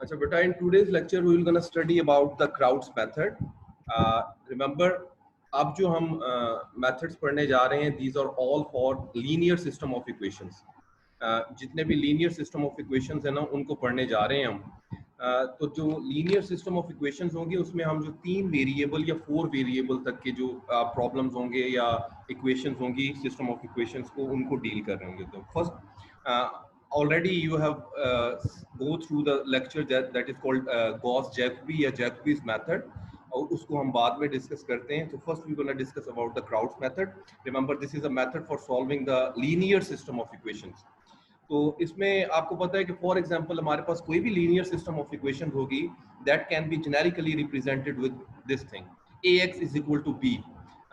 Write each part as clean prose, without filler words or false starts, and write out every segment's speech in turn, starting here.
अच्छा बेटा, in today's lecture we will gonna study about the Crowd's method. Remember, अब जो हम methods पढ़ने जा रहे हैं, these are all for linear system of equations. जितने भी linear system of equations है ना, उनको पढ़ने जा रहे हैं हम. तो जो linear system of equations होंगे, उसमें हम जो 3 वेरिएबल या 4 वेरिएबल तक के जो प्रॉब्लम्स होंगे या equations होंगी system of equations को, उनको डील कर रहे होंगे. तो first already you have go through the lecture that is called Gauss-Jacobi या Jacobi's method, और उसको हम बाद में डिस्कस करते हैं. तो first we gonna discuss about the Crout's method. Remember, this is a method for solving the linear system of equations. तो इसमें आपको पता है कि फॉर एग्जांपल हमारे पास कोई भी लीनियर सिस्टम ऑफ इक्वेशन होगी that can be generically represented with this thing ax is equal to b.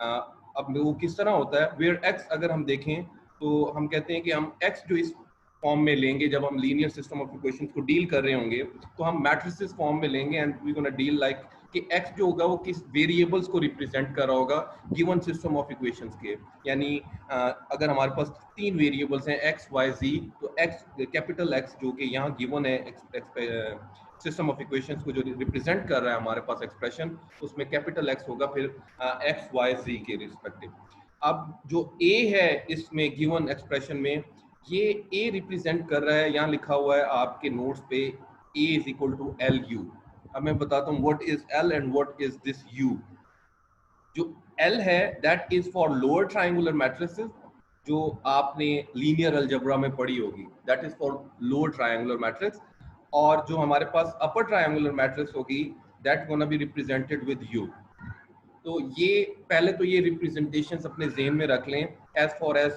अब वो किस तरह होता है, वेयर x अगर हम देखें तो हम कहते हैं कि हम x जो इस फॉर्म में लेंगे, जब हम लीनियर सिस्टम ऑफ इक्वेशंस को डील कर रहे होंगे तो हम मैट्रिसेस फॉर्म में लेंगे and we gonna deal like कि x जो होगा वो किस वेरिएबल्स को रिप्रेजेंट कर रहा होगा गिवन सिस्टम ऑफ इक्वेशंस के. यानी अगर हमारे पास 3 वेरिएबल्स हैं x y z, तो x कैपिटल x जो कि यहाँ गिवन है सिस्टम ऑफ इक्वेशंस को जो रिप्रेजेंट कर रहा है हमारे पास एक्सप्रेशन, उसमें कैपिटल x होगा फिर x y z के रिस्पेक्टिव. अब जो a है इसमें गिवन एक्सप्रेशन में, ये a रिप्रेजेंट कर रहा है, यहाँ लिखा हुआ है आपके नोट्स पे a is equal to L U. अब मैं बताता हूँ what is l and what is this u. जो l है that is for lower triangular matrices, जो आपने लीनियर अलजेब्रा में पढ़ी होगी, that is for lower triangular matrix. और जो हमारे पास अपर ट्रायंगुलर मैट्रिक्स होगी that gonna be represented with u. तो ये पहले तो ये रिप्रेजेंटेशंस अपने ज़हन में रख लें as far as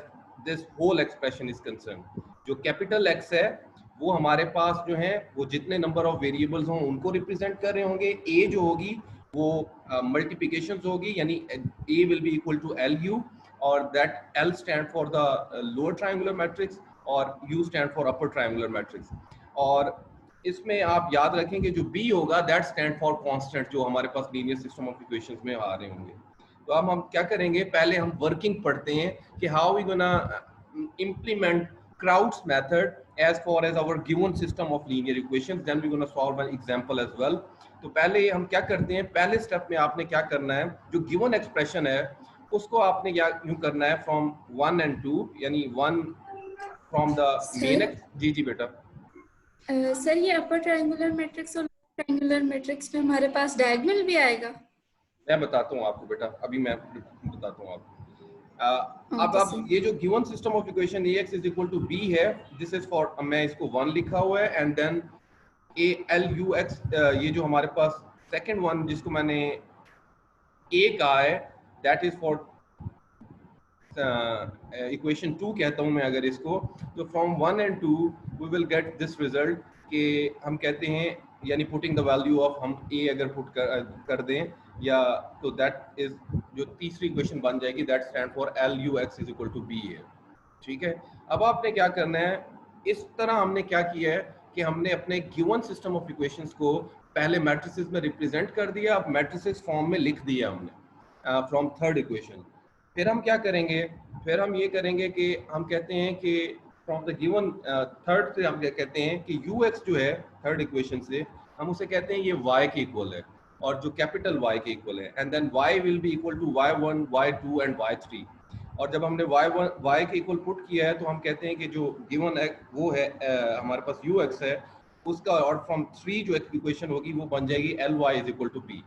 this whole expression is concern. जो कैपिटल x है वो हमारे पास जो है वो जितने नंबर ऑफ वेरिएबल्स हों उनको रिप्रेजेंट कर रहे होंगे. a जो होगी वो मल्टीप्लिकेशंस होगी, यानी a will be equal to L U, और that l stand for the lower triangular matrix और u stand for upper triangular matrix. और इसमें आप याद रखें कि जो b होगा दैट स्टैंड फॉर कांस्टेंट, जो हमारे पास लीनियर सिस्टम ऑफ इक्वेशंस में आ रहे होंगे. तो अब हम क्या करेंगे, पहले हम वर्किंग पढ़ते हैं कि how we gonna implement Crowd's method as far as our given system of linear equations. Then we gonna solve an example as well. तो पहले हम क्या करते हैं, पहले स्टेप में आपने क्या करना है, जो गिवन एक्सप्रेशन है उसको आपने क्या यूं करना है फ्रॉम 1 and 2, यानी 1 फ्रॉम द मेन. जी जी बेटा. सर ये अपर ट्रायंगुलर मैट्रिक्स और लोअर ट्रायंगुलर मैट्रिक्स में हमारे पास डायगोनल भी आएगा? मैं बताता हूँ आपको बेटा, अभी मैं बताता हूँ आपको. अब ये जो given system of equation ax is equal to b है, दिस इज फॉर, मैं इसको 1 लिखा हुआ है and then a l u x, ये जो हमारे पास सेकंड वन जिसको मैंने a कहा है दैट इज फॉर इक्वेशन 2 कहता हूं मैं अगर इसको. तो from 1 and 2 we will get this result कि हम कहते हैं, यानी पुटिंग द वैल्यू ऑफ, हम a अगर पुट कर दें या, तो दैट इज जो तीसरी इक्वेशन बन जाएगी that stand for L U X is equal to B है. ठीक है. अब आपने क्या करना है, इस तरह हमने क्या किया है कि हमने अपने गिवन सिस्टम ऑफ इक्वेशंस को पहले मैट्रिसेस में रिप्रेजेंट कर दिया, अब मैट्रिसेस फॉर्म में लिख दिया हमने फ्रॉम थर्ड इक्वेशन. फिर हम क्या करेंगे, फिर हम ये करेंगे कि हम कहते हैं कि फ्रॉम द गिवन थर्ड से हम क्या कहते हैं कि यू एक्स जो है थर्ड इक्वेशन से, हम उसे कहते हैं ये y के इक्वल है और जो कैपिटल Y के इक्वल है, and then y will be equal to y1 y2 and y3. और जब हमने y के इक्वल पुट किया है तो हम कहते हैं कि जो गिवन है वो है हमारे पास ux है उसका, और फ्रॉम 3 जो इक्वेशन होगी वो बन जाएगी ly is equal to b.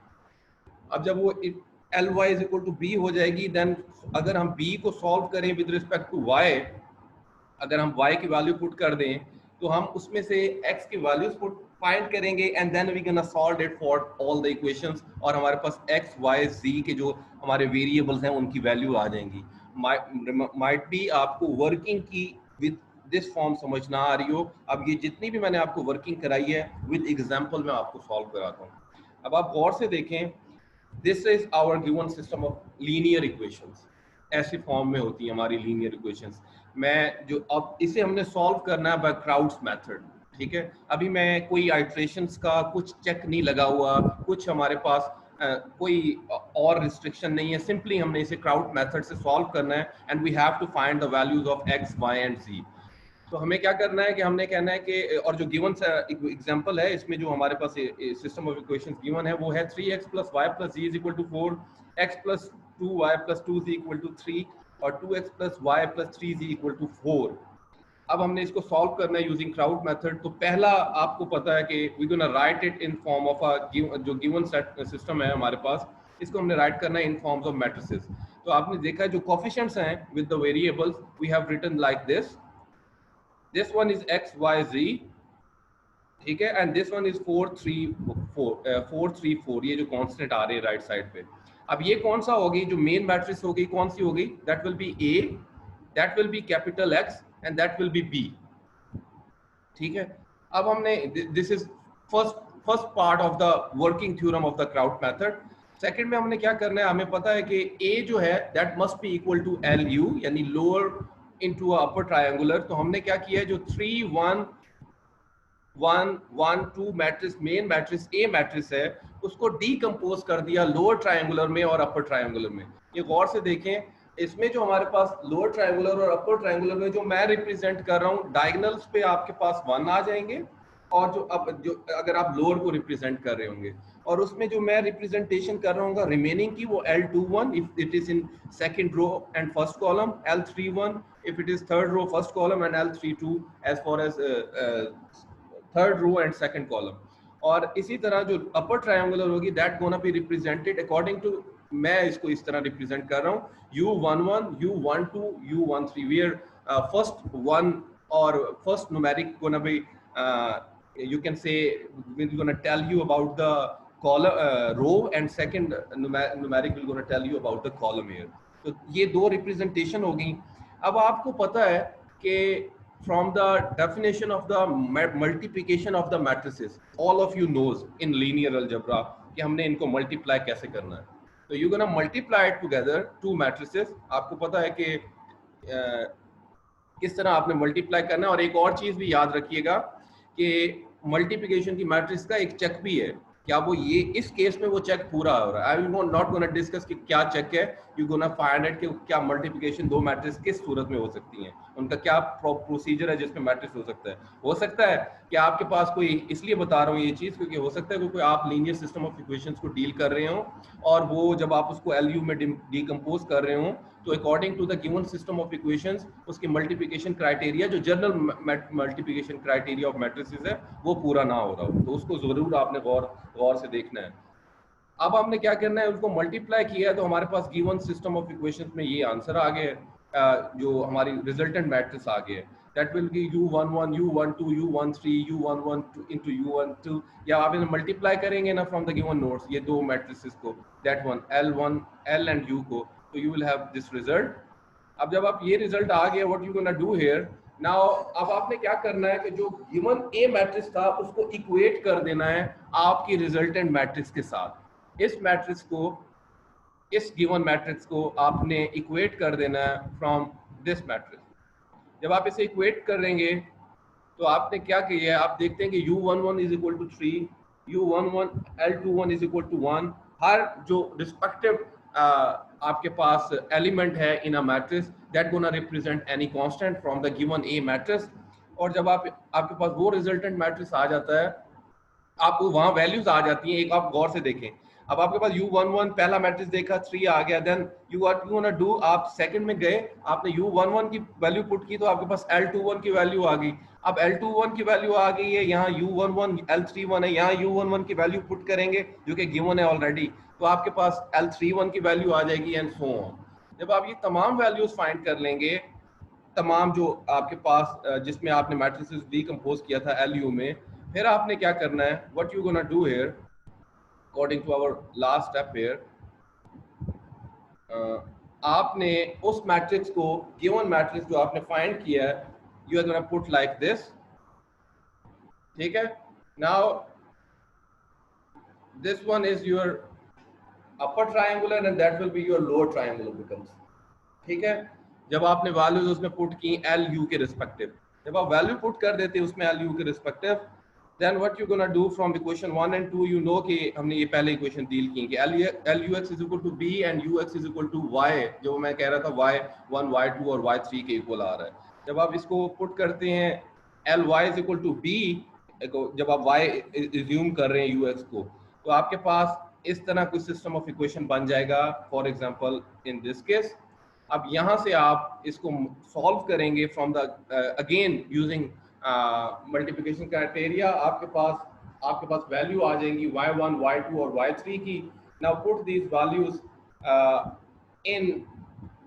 अब जब वो ly is equal to b हो जाएगी, देन अगर हम b को सॉल्व करें विद रिस्पेक्ट टू y, अगर हम y की वैल्यू पुट कर दें तो हम उसमें से x की वैल्यूज पुट फाइंड करेंगे and then we gonna solve it for all the equations, और हमारे पास x y z के जो हमारे वेरिएबल्स हैं उनकी वैल्यू आ जाएंगी. माइट बी आपको वर्किंग की विद दिस फॉर्म समझ ना आ रही हो. अब ये जितनी भी मैंने आपको वर्किंग कराई है विद एग्जांपल मैं आपको सॉल्व कराता हूँ. अब आप गौर से देखें, this is our given system of linear equations. ऐसी फॉर्म में होती है हमारी लीनियर इक्वेशंस. मैं जो अब इसे हमने सॉल्व करना है बाय क्राउड्स मेथड. ठीक है. अभी मैं कोई आइट्रेशंस का कुछ चेक नहीं लगा हुआ, कुछ हमारे पास कोई और रिस्ट्रिक्शन नहीं है, सिंपली हमने इसे क्राउड मेथड से सॉल्व करना है and we have to find the values of x y and z. तो हमें क्या करना है कि हमने कहना है कि और जो गिवन एग्जांपल है इसमें जो हमारे पास सिस्टम ऑफ इक्वेशंस गिवन है वो है 3x + y + z = 4, x + 2y + 2z = 3 और 2x + y + 3z = 4। अब हमने इसको सॉल्व करना है यूजिंग क्राउड मेथड। तो पहला आपको पता है कि we gonna write it in form of a जो गिवन सेट सिस्टम है हमारे पास, इसको हमने राइट करना है इन फॉर्म्स ऑफ मैट्रिसेस। तो आपने देखा है जो कोफिशिएंट्स हैं with the variables we have written like this one is x y z, ठीक है, एंड दिस वन इज 4 3 4, ये जो कांस्टेंट आ रहे हैं राइट साइड पे। अब ये कौन सा होगी जो मेन मैट्रिक्स होगी, कौन सी होगी? That will B A, that will B capital X and that will B B, ठीक है। अब हमने this is first part of the working theorem of the crowd method. Second में हमने क्या करना है, हमें पता है कि A जो है that must be equal to LU यानी लोअर इनटू अपर ट्रायंगुलर। तो हमने क्या किया है, जो 3 1 1 1 2 matrix main matrix A matrix है उसको डीकंपोज कर दिया लोअर ट्रायंगुलर में और अपर ट्रायंगुलर में। ये गौर से देखें, इसमें जो हमारे पास लोअर ट्रायंगुलर और अपर ट्रायंगुलर में जो मैं रिप्रेजेंट कर रहा हूँ, डायगोनल्स पे आपके पास 1 आ जाएंगे और जो अगर आप लोअर को रिप्रेजेंट कर रहे होंगे, और उसमें जो मैं रिप्रेजेंटेशन कर रहा हूँ रिमेनिंग की वो L21 if it is in second row and first column, L31 if it is third row first column and L32 as far as third row and second column। और इसी तरह जो अपर ट्रायंगुलर होगी that gonna be represented according to, मैं इसको इस तरह represent कर रहा हूँ U11 U12 U13 where first one और first numeric gonna be you can say we're going to tell you about the column row and second numeric will going to tell you about the column here। तो ये दो representation होगी। अब आपको पता है कि from the definition of the multiplication of the matrices, all of you knows in linear algebra कि हमने इनको multiply कैसे करना है। तो you're gonna multiply it together two matrices। आपको पता है कि किस तरह आपने multiply करना है। और एक और चीज भी याद रखिएगा कि मल्टीप्लिकेशन की मैट्रिक्स का एक चेक भी है, क्या वो ये इस केस में वो चेक पूरा हो रहा है। I will not gonna discuss कि क्या चेक है, यू गोना फाइंड आउट कि क्या मल्टीप्लिकेशन दो मैट्रिक्स किस सूरत में हो सकती हैं, उनका क्या प्रोसीजर है जिसमें मैट्रिक्स हो सकता है। हो सकता है कि आपके पास कोई, इसलिए बता रहा हूँ ये चीज़ क्योंकि हो सकता है कोई आप लीनियर सिस्टम ऑफ इक्वेशंस को डील कर रहे हो और वो जब आप उसको LU में डिकम्पोज कर रहे हो तो according to the given system of equations उसकी मल्टीप्लिकेशन क्राइटेरिया जो general multiplication criteria of matrices है वो पूरा ना हो रहा हो, तो उसको जरूर आपने गौर से देखना है। अब हमने क्या करना है, उसको मल्टीप्लाई किया है तो हमारे पास गिवन सिस्टम ऑफ इक्वेशंस में ये आंसर आ गया है, जो हमारी रिजल्टेंट मैट्रिक्स आ गया है that will B U11 U12 U13 U11 into U12, या आप इन्हें मल्टीप्लाई करेंगे ना फ्रॉम द गिवन नोट्स ये दो मैट्रिसेस को, that one L and U को, तो you will have this result। अब जब आप ये रिजल्ट आ गया, what you gonna do here now, अब आपने क्या करना है कि जो गिवन A मैट्रिक्स था उसको इक्वेट कर देना है आपकी रिजल्टेंट मैट्रिक्स के साथ। इस मैट्रिक्स को, इस गिवन मैट्रिक्स को आपने इक्वेट कर देना है फ्रॉम दिस मैट्रिक्स। जब आप इसे इक्वेट करेंगे तो आपने क्या किया है, आप देखते हैं कि U11 is equal to 3, U11 L21 is equal to 1, हर जो रिस्पेक्टिव आपके पास एलिमेंट है in a matrix that gonna represent any constant from the given A matrix. और जब आपके पास वो रिजल्टेंट मैट्रिक्स आ जाता है, आपको वहां वैल्यूज आ जाती हैं। एक आप गौर से देखें, अब आपके पास U11 पहला मैट्रिक्स देखा 3 आ गया, देन you wanna do, आप सेकंड में गए, आपने U11 की वैल्यू पुट की तो आपके पास L21 की वैल्यू आ गई। अब L21 की वैल्यू आ गई है, यहाँ U11 L31 है, यहाँ U11 की वैल्यू पुट करेंगे जो कि गिवन है ऑलरेडी, तो आपके पास L31 की वैल्यू आ जाएगी एंड सो ऑन। जब आप ये तमाम वैल्यूज फाइंड कर लेंगे, तमाम जो आपके पास जिसमें आपने मैट्रिसेस डीकंपोज किया था LU में, फिर आपने क्या करना है, what you gonna do here according to our last step here, आपने उस मैट्रिक्स को, गिवन मैट्रिक्स जो आपने फाइंड किया है, you are gonna put like this, ठीक है। Now this one is your upper triangular and that will be your lower triangular becomes, ठीक है। जब आपने वैल्यूज उसमें पुट की LU के रिस्पेक्टिव, जब आप वैल्यू पुट कर देते हैं उसमें LU के respective, then what you gonna do from equation 1 and 2, you know कि हमने ये पहले इक्वेशन डील की कि LUX is equal to B and UX is equal to Y, जो मैं कह रहा था Y1 Y2 और Y3 के इक्वल आ रहा है। जब आप इसको पुट करते हैं L Y is equal to B, जब आप वाई एज्यूम कर रहे हैं यूएक्स को, तो आपके पास इस तरह कोई सिस्टम ऑफ इक्वेशन बन जाएगा। For example in this case, अब यहाँ से आप इसको सॉल्व करेंगे from the again using multiplication criteria, आपके पास वैल्यू आ जाएंगी y1, y2 और y3 की। Now put these values in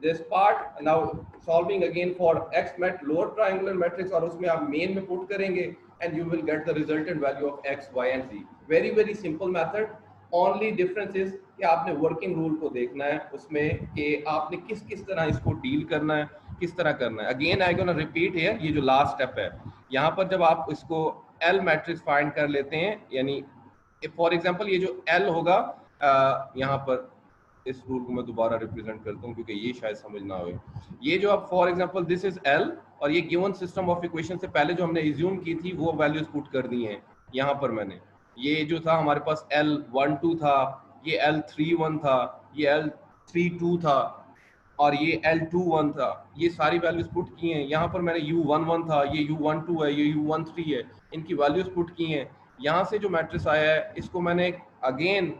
this part, now solving again for x mat lower triangular matrix, और उसमें आप मेन में पुट करेंगे and you will get the resultant value of x, y and z. very very simple method. only difference is कि आपने working rule को देखना है उसमें कि आपने किस किस तरह इसको डील करना है, किस तरह करना है। Again I gonna repeat here, ये जो लास्ट स्टेप है यहाँ पर, जब आप इसको L मैट्रिक्स फाइंड कर लेते हैं, यानी फॉर एग्जांपल ये जो L होगा, यहाँ पर इस रूल को मैं दोबारा रिप्रेजेंट करता हूँ क्योंकि ये शायद समझ ना हो। ये जो अब for example this is L, और ये गिवन सिस्टम ऑफ इक्वेशन से पहले जो हमने एज्यूम की थी वो वैल्यूज पुट कर दी हैं यहाँ पर मैंने। ये जो था हमारे पास L12 था, ये L31 था, ये L32 था और ये L21 था, ये सारी वैल्यूज पुट की हैं। यहाँ पर मैंने U11 था, ये U12 है, ये U13 है, इनकी वैल्यूज पुट की हैं। यहाँ से जो मैट्रिक्स आया है इसको मैंने अगेन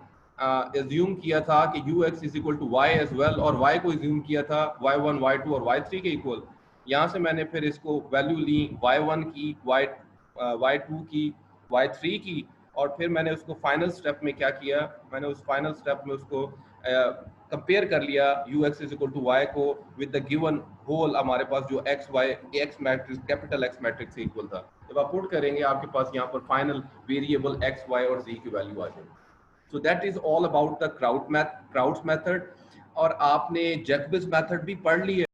एज्यूम किया था कि ux is equal to y as well, और y को एज्यूम किया था y1, y2 और y3 के इक्वल। यहाँ से मैंने फिर इसको वैल्यू ली y1 की, y2 की, y3 की, और फिर मैंने उसको फाइनल स्टेप में क्या किया, मैंने उस फाइनल स्टेप में उसको कंपेयर कर लिया ux is equal to y को विद द गिवन होल हमारे पास जो x matrix, capital x matrix से इक्वल था। जब आप पुट करेंगे आपके पास यहाँ पर फाइनल वेरिएबल x, y और z की वैल्यू आ जाएगी। So that is all about the Crowds method। और आपने जैकबिस मेथड भी पढ़ ली है।